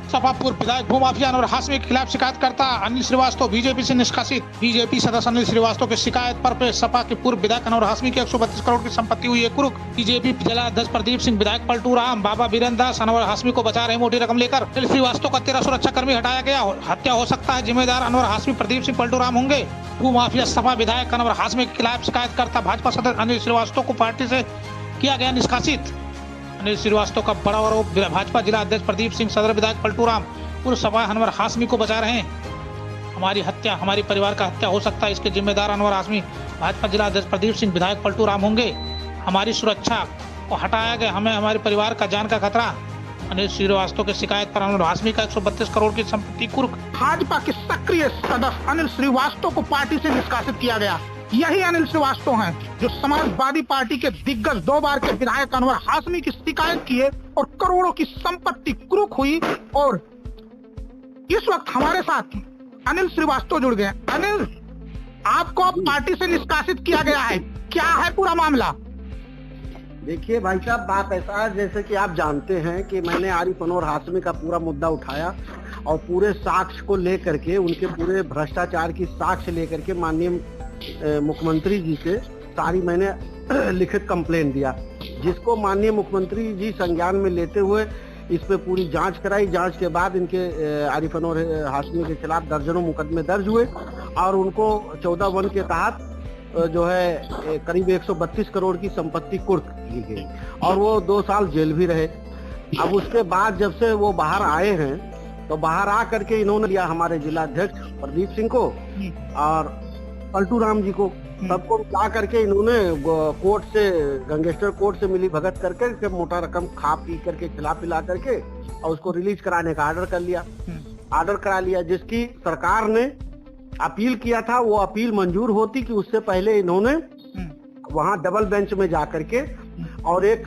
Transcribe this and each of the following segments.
सपा पूर्व विधायक भूमाफिया अनवर हाशमी के खिलाफ शिकायतकर्ता अनिल श्रीवास्तव बीजेपी से निष्कासित। बीजेपी सदस्य अनिल श्रीवास्तव की शिकायत पर सपा के पूर्व विधायक अनवर हाशमी की 132 करोड़ की संपत्ति हुई है कुर्क। बीजेपी जिला अध्यक्ष प्रदीप सिंह, विधायक पलटू राम, बाबा वीरेंद्र दास अनवर हाशमी को बचा रहे मोटी रकम लेकर। अनिल श्रीवास्तव का 13 सुरक्षा कर्मी हटाया गया। हत्या हो सकता है, जिम्मेदार अनवर हाशमी, प्रदीप सिंह, पलटू राम होंगे। भूमाफिया सपा विधायक अनवर हाशमी के खिलाफ शिकायतकर्ता भाजपा सदस्य अनिल श्रीवास्तव को पार्टी से किया गया निष्कासित। अनिल श्रीवास्तव का बड़ा आरोप भाजपा जिला अध्यक्ष प्रदीप सिंह, सदर विधायक पलटू राम, पूर्व सपा अनवर हाशमी को बचा रहे हैं। हमारी हत्या, हमारे परिवार का हत्या हो सकता है, इसके जिम्मेदार अनवर हाशमी, भाजपा जिला अध्यक्ष प्रदीप सिंह, विधायक पलटू राम होंगे। हमारी सुरक्षा को हटाया गया, हमें हमारे परिवार का जान का खतरा। अनिल श्रीवास्तव की शिकायत पर अनवर हाशमी का 132 करोड़ की संपत्ति कुर्क। भाजपा के सक्रिय सदस्य अनिल श्रीवास्तव को पार्टी से निष्कासित किया गया। यही अनिल श्रीवास्तव हैं जो समाजवादी पार्टी के दिग्गज 2 बार के विधायक अनवर हाशमी की शिकायत किए और करोड़ों की संपत्ति कुर्क हुई। और इस वक्त हमारे साथ अनिल श्रीवास्तव जुड़ गए। अनिल, आपको अब पार्टी से निष्कासित किया गया है, क्या है पूरा मामला? देखिए भाई साहब, बात ऐसा है जैसे कि आप जानते हैं कि मैंने आरिफ अनवर हाशमी का पूरा मुद्दा उठाया और पूरे साक्ष्य को लेकर के, उनके पूरे भ्रष्टाचार की साक्ष्य लेकर के माननीय मुख्यमंत्री जी से सारी मैंने लिखित कंप्लेंट दिया, जिसको माननीय मुख्यमंत्री जी संज्ञान में लेते हुए इस पे पूरी जांच कराई। जांच के बाद इनके आरिफ अनवर हाशमी के खिलाफ दर्जनों मुकदमे दर्ज हुए और उनको 14(1) के तहत जो है करीब 132 करोड़ की संपत्ति कुर्क की गई और वो 2 साल जेल भी रहे। अब उसके बाद जब से वो बाहर आए हैं तो बाहर आ करके इन्होंने लिया हमारे जिला अध्यक्ष प्रदीप सिंह को और पलटू राम जी को, सबको ला करके इन्होंने कोर्ट से, गंगेस्टर कोर्ट से मिली भगत करके मोटा रकम खा पी करके, खिला पिला करके और उसको रिलीज कराने का ऑर्डर करा लिया, जिसकी सरकार ने अपील किया था। वो अपील मंजूर होती कि उससे पहले इन्होंने वहां डबल बेंच में जाकर के और एक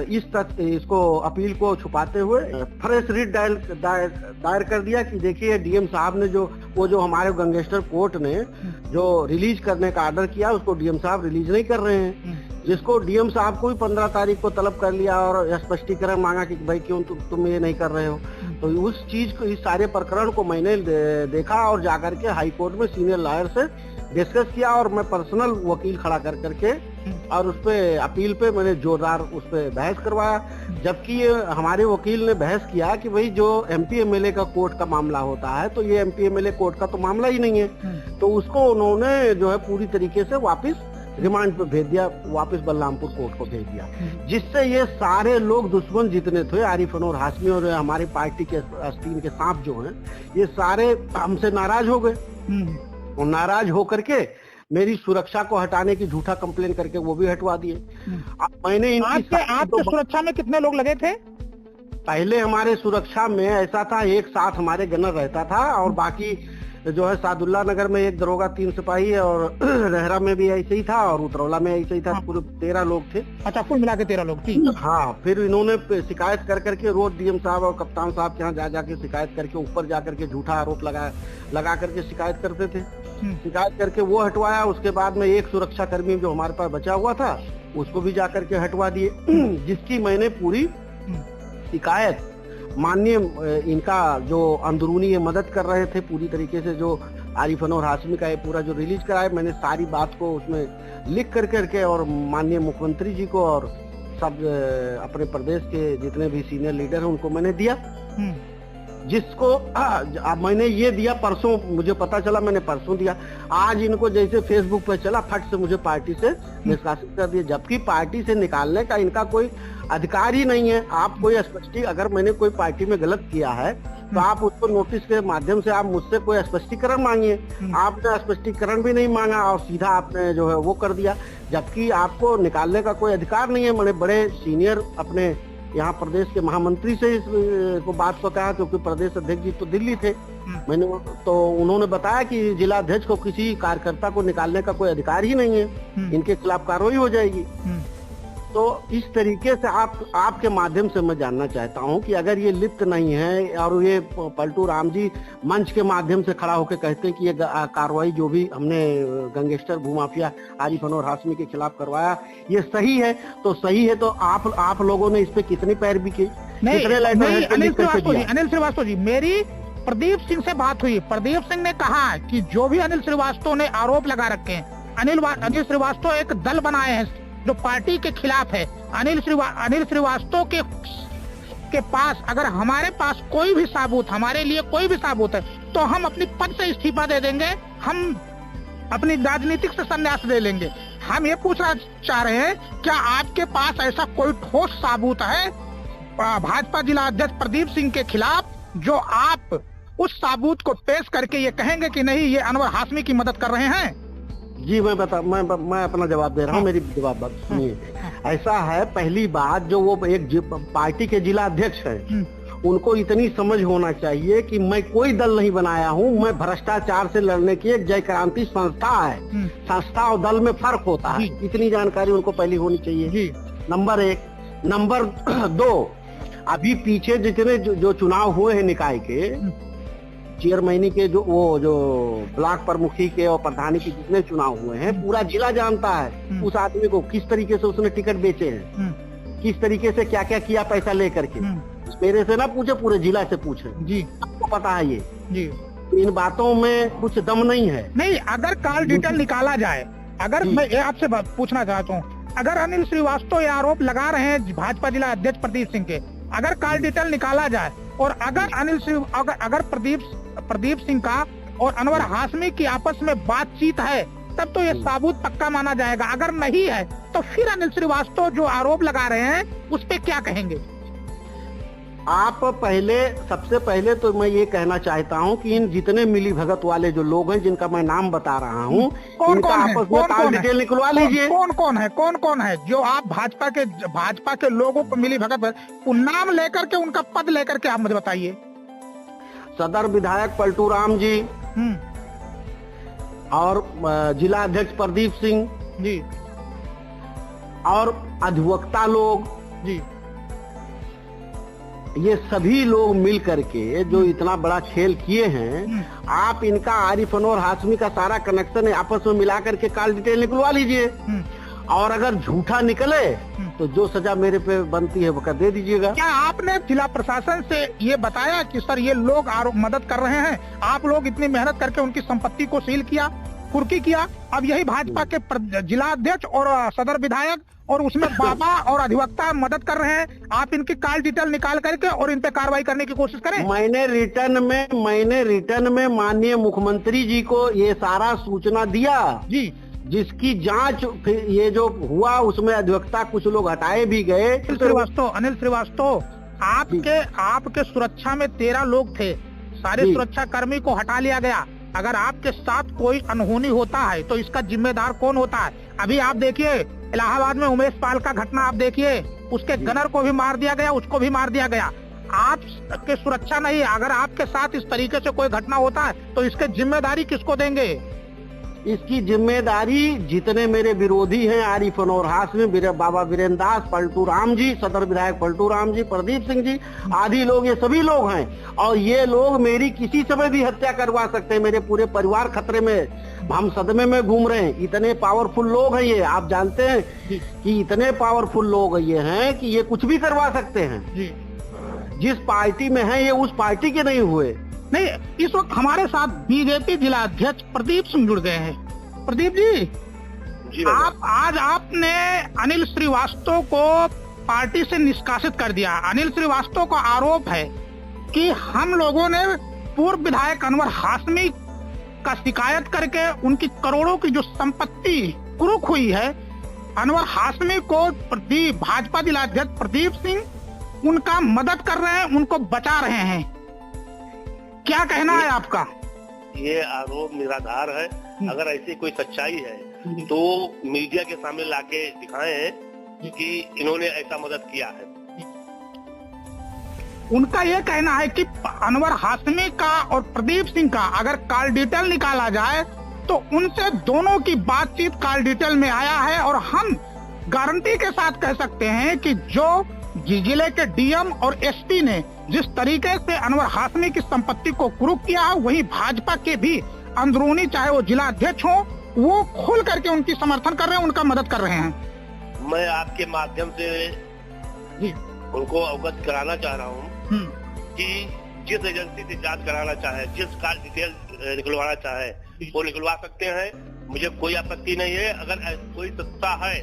इसको अपील को छुपाते हुए फ्रेश रिट दायर कर दिया कि देखिए डीएम साहब ने जो हमारे गंगेस्टर कोर्ट ने जो रिलीज करने का ऑर्डर किया उसको डीएम साहब रिलीज नहीं कर रहे हैं, जिसको डीएम साहब को भी 15 तारीख को तलब कर लिया और स्पष्टीकरण मांगा कि भाई क्यों तुम ये नहीं कर रहे हो। तो उस चीज को, इस सारे प्रकरण को मैंने देखा और जाकर के हाई कोर्ट में सीनियर लॉयर से डिस्कस किया और मैं पर्सनल वकील खड़ा कर करके और उस पे अपील पे मैंने जोरदार उस पे बहस करवाया। जबकि ये हमारे वकील ने बहस किया कि भाई जो एमपी एमएलए का कोर्ट का मामला होता है तो ये एमपी एमएलए कोर्ट का तो मामला ही नहीं है, तो उसको उन्होंने जो है पूरी तरीके से वापस रिमांड पे भेज दिया, वापस बलरामपुर कोर्ट को भेज दिया, जिससे ये सारे लोग दुश्मन जितने थे, आरिफ अनवर हाशमी और हमारी पार्टी के आस्तीन के सांप जो हैं, ये सारे हमसे नाराज हो गए और नाराज होकर के मेरी सुरक्षा को हटाने की झूठा कंप्लेन करके वो भी हटवा दिए। मैंने आपके सुरक्षा में कितने लोग लगे थे? पहले हमारे सुरक्षा में ऐसा था, एक साथ हमारे गनर रहता था और बाकी जो है सादुल्ला नगर में एक दरोगा 3 सिपाही और रहरा में भी ऐसे ही था और उतरौला में ऐसे ही था। पूरे 13 लोग थे। अच्छा, कुल मिला के 13 लोग थी। हाँ, फिर इन्होंने शिकायत कर करके रोज डीएम साहब और कप्तान साहब के यहाँ जा जाके शिकायत करके ऊपर जा करके झूठा आरोप लगा करके शिकायत करते थे। शिकायत करके वो हटवाया। उसके बाद में एक सुरक्षा कर्मी जो हमारे पास बचा हुआ था उसको भी जा करके हटवा दिए, जिसकी मैंने पूरी शिकायत माननीय इनका जो अंदरूनी ये मदद कर रहे थे पूरी तरीके से, जो आरिफ अनवर हाशमी का ये पूरा जो रिलीज कराया, मैंने सारी बात को उसमें लिख करके और माननीय मुख्यमंत्री जी को और सब अपने प्रदेश के जितने भी सीनियर लीडर हैं उनको मैंने दिया, जिसको मैंने ये दिया परसों, मुझे पता चला, मैंने परसों दिया। आज इनको जैसे फेसबुक पे चला, फट से मुझे पार्टी से निष्कासित कर दिया, जबकि पार्टी से निकालने का इनका कोई अधिकार ही नहीं है। आप कोई अगर मैंने कोई पार्टी में गलत किया है तो आप उसको नोटिस के माध्यम से आप मुझसे कोई स्पष्टीकरण मांगिए। आपने स्पष्टीकरण भी नहीं मांगा और सीधा आपने जो है वो कर दिया, जबकि आपको निकालने का कोई अधिकार नहीं है। मैंने बड़े सीनियर अपने यहाँ प्रदेश के महामंत्री से इस को बात को कहा, क्योंकि प्रदेश अध्यक्ष जी तो दिल्ली थे। मैंने तो उन्होंने बताया कि जिला अध्यक्ष को किसी कार्यकर्ता को निकालने का कोई अधिकार ही नहीं है, इनके खिलाफ कार्रवाई हो जाएगी। तो इस तरीके से आपके माध्यम से मैं जानना चाहता हूं कि अगर ये लिप्त नहीं है और ये पलटू राम जी मंच के माध्यम से खड़ा होकर कहते हैं कि ये कार्रवाई जो भी हमने गैंगस्टर भूमाफिया आरिफ अनवर हाशमी के खिलाफ करवाया ये सही है, तो सही है, तो आप लोगों ने इस पे कितनी पैरवी की? कितने लेटर हेड को लिख करके दिया? अनिल श्रीवास्तव जी, मेरी प्रदीप सिंह से बात हुई। प्रदीप सिंह ने कहा कि जो भी अनिल श्रीवास्तव ने आरोप लगा रखे हैं, अनिल श्रीवास्तव एक दल बनाए हैं जो पार्टी के खिलाफ है। अनिल श्रीवास्तव के पास अगर हमारे पास कोई भी सबूत, हमारे लिए कोई भी सबूत है, तो हम अपनी पद से इस्तीफा दे देंगे, हम अपनी राजनीतिक से संन्यास ले लेंगे। हम ये पूछना चाह रहे हैं, क्या आपके पास ऐसा कोई ठोस सबूत है भाजपा जिला अध्यक्ष प्रदीप सिंह के खिलाफ, जो आप उस सबूत को पेश करके ये कहेंगे कि नहीं, ये अनवर हाशमी की मदद कर रहे हैं? जी मैं अपना जवाब दे रहा हूँ, मेरी जवाब बात सुनिए। ऐसा है, पहली बात जो वो एक पार्टी के जिला अध्यक्ष है, उनको इतनी समझ होना चाहिए कि मैं कोई दल नहीं बनाया हूँ, मैं भ्रष्टाचार से लड़ने की एक जय क्रांति संस्था है। संस्था और दल में फर्क होता है, इतनी जानकारी उनको पहले होनी चाहिए। नंबर 1। नंबर 2, अभी पीछे जितने जो चुनाव हुए हैं निकाय के, चेयरमैनी के जो ब्लॉक प्रमुखी के और प्रधानी के जितने चुनाव हुए हैं, पूरा जिला जानता है उस आदमी को, किस तरीके से उसने टिकट बेचे हैं, किस तरीके से क्या क्या किया पैसा लेकर के। मेरे से ना पूछे, पूरे जिला से पूछे जी, आपको पता है ये जी। इन बातों में कुछ दम नहीं है। नहीं, अगर कॉल डिटेल निकाला जाए, अगर मैं आपसे पूछना चाहता हूँ, अगर अनिल श्रीवास्तव ये आरोप लगा रहे हैं भाजपा जिला अध्यक्ष प्रदीप सिंह के, अगर कॉल डिटेल निकाला जाए और अगर प्रदीप सिंह का और अनवर हाशमी की आपस में बातचीत है, तब तो ये सबूत पक्का माना जाएगा। अगर नहीं है तो फिर अनिल श्रीवास्तव जो आरोप लगा रहे हैं उस पे क्या कहेंगे आप? सबसे पहले तो मैं ये कहना चाहता हूँ कि इन जितने मिली भगत वाले जो लोग हैं, जिनका मैं नाम बता रहा हूँ, इनका आपस में कॉल डिटेल निकलवा लीजिए। कौन कौन है जो आप भाजपा के लोगों को मिली भगत, नाम लेकर के, उनका पद लेकर के आप मुझे बताइए। सदर विधायक पलटू राम जी और जिला अध्यक्ष प्रदीप सिंह जी और अधिवक्ता लोग जी, ये सभी लोग मिल करके जो इतना बड़ा खेल किए हैं, आप इनका आरिफ अनवर हाशमी का सारा कनेक्शन आपस में मिला करके कॉल डिटेल निकलवा लीजिए, और अगर झूठा निकले तो जो सजा मेरे पे बनती है वो कर दे दीजिएगा। क्या आपने जिला प्रशासन से ये बताया कि सर ये लोग मदद कर रहे हैं, आप लोग इतनी मेहनत करके उनकी संपत्ति को सील किया, कुर्की किया, अब यही भाजपा के जिला अध्यक्ष और सदर विधायक और उसमें बाबा और अधिवक्ता मदद कर रहे हैं, आप इनकी कॉल डिटेल निकाल करके और इन पे कार्रवाई करने की कोशिश करें? मैंने रिटर्न में माननीय मुख्यमंत्री जी को ये सारा सूचना दिया जी, जिसकी जांच ये जो हुआ उसमें अधिवक्ता कुछ लोग हटाए भी गए। अनिल श्रीवास्तव, आपके सुरक्षा में 13 लोग थे, सारे सुरक्षा कर्मी को हटा लिया गया। अगर आपके साथ कोई अनहोनी होता है तो इसका जिम्मेदार कौन होता है? अभी आप देखिए इलाहाबाद में उमेश पाल का घटना, आप देखिए उसके गनर को भी मार दिया गया, उसको भी मार दिया गया। आपके सुरक्षा नहीं, अगर आपके साथ इस तरीके से कोई घटना होता है तो इसकी जिम्मेदारी किसको देंगे? इसकी जिम्मेदारी जितने मेरे विरोधी हैं, आरिफ अनवर हाशमी, बाबा वीरेंद्र दास, पलटू राम जी, सदर विधायक पलटू राम जी, प्रदीप सिंह जी आदि लोग, ये सभी लोग हैं, और ये लोग मेरी किसी समय भी हत्या करवा सकते हैं। मेरे पूरे परिवार खतरे में, हम सदमे में घूम रहे हैं। इतने पावरफुल लोग हैं ये, आप जानते हैं कि इतने पावरफुल लोग ये हैं कि ये कुछ भी करवा सकते हैं। जिस पार्टी में है ये उस पार्टी के नहीं हुए। नहीं, इस वक्त हमारे साथ बीजेपी जिला अध्यक्ष प्रदीप सिंह जुड़ गए हैं। प्रदीप जी, आपने अनिल श्रीवास्तव को पार्टी से निष्कासित कर दिया। अनिल श्रीवास्तव का आरोप है कि हम लोगों ने पूर्व विधायक अनवर हाशमी का शिकायत करके उनकी करोड़ों की जो संपत्ति कुरुक हुई है, अनवर हाशमी को भाजपा जिला अध्यक्ष प्रदीप सिंह उनका मदद कर रहे हैं, उनको बचा रहे हैं। क्या कहना है आपका? ये आरोप निराधार है। अगर ऐसी कोई सच्चाई है तो मीडिया के सामने लाके दिखाएं कि इन्होंने ऐसा मदद किया है। उनका ये कहना है कि अनवर हाशमी का और प्रदीप सिंह का अगर कॉल डिटेल निकाला जाए तो उनसे दोनों की बातचीत कॉल डिटेल में आया है, और हम गारंटी के साथ कह सकते हैं कि जो जिले के डीएम और एसपी ने जिस तरीके से अनवर हाशमी की संपत्ति को कुरुक किया है, वही भाजपा के भी अंदरूनी, चाहे वो जिला अध्यक्ष हो, वो खुल करके उनकी समर्थन कर रहे हैं, उनका मदद कर रहे हैं। मैं आपके माध्यम से उनको अवगत कराना चाह रहा हूँ कि जिस एजेंसी से जांच कराना चाहे, जिस कार डिटेल निकलवाना चाहे वो निकलवा सकते हैं। मुझे कोई आपत्ति नहीं है। अगर कोई सत्ता है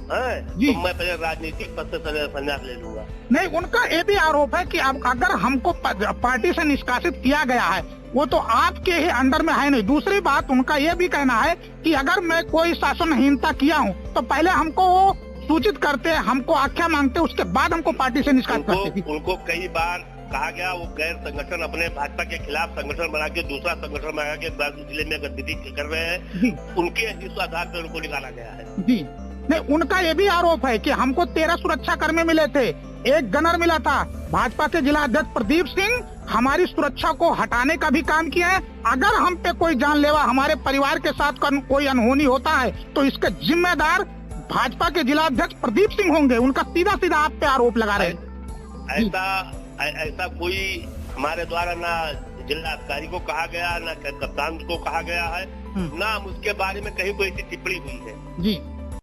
तो मैं पहले राजनीतिक पद से संन्यास ले लूंगा। नहीं, उनका ये भी आरोप है कि अब अगर हमको पार्टी से निष्कासित किया गया है वो तो आपके ही अंडर में है नहीं। दूसरी बात उनका ये भी कहना है कि अगर मैं कोई शासनहीनता किया हूँ तो पहले हमको वो सूचित करते, हमको आख्या मांगते, उसके बाद हमको पार्टी से निष्कासित करते। उनको कई बार कहा गया वो गैर संगठन अपने भाजपा के खिलाफ संगठन बना के दूसरा संगठन बना के जिले में गतिविधि कर रहे हैं, उनके इस आधार पर उनको निकाला गया है। जी नहीं, उनका ये भी आरोप है कि हमको 13 सुरक्षा कर्मी मिले थे, 1 गनर मिला था। भाजपा के जिला अध्यक्ष प्रदीप सिंह हमारी सुरक्षा को हटाने का भी काम किया है। अगर हम पे कोई जानलेवा हमारे परिवार के साथ कोई अनहोनी होता है तो इसके जिम्मेदार भाजपा के जिला अध्यक्ष प्रदीप सिंह होंगे। उनका सीधा सीधा आप पे आरोप लगा रहे हैं। ऐसा कोई हमारे द्वारा ना जिला अधिकारी को कहा गया, ना कप्तान को कहा गया है, ना उसके बारे में कहीं कोई ऐसी टिप्पणी हुई है। जी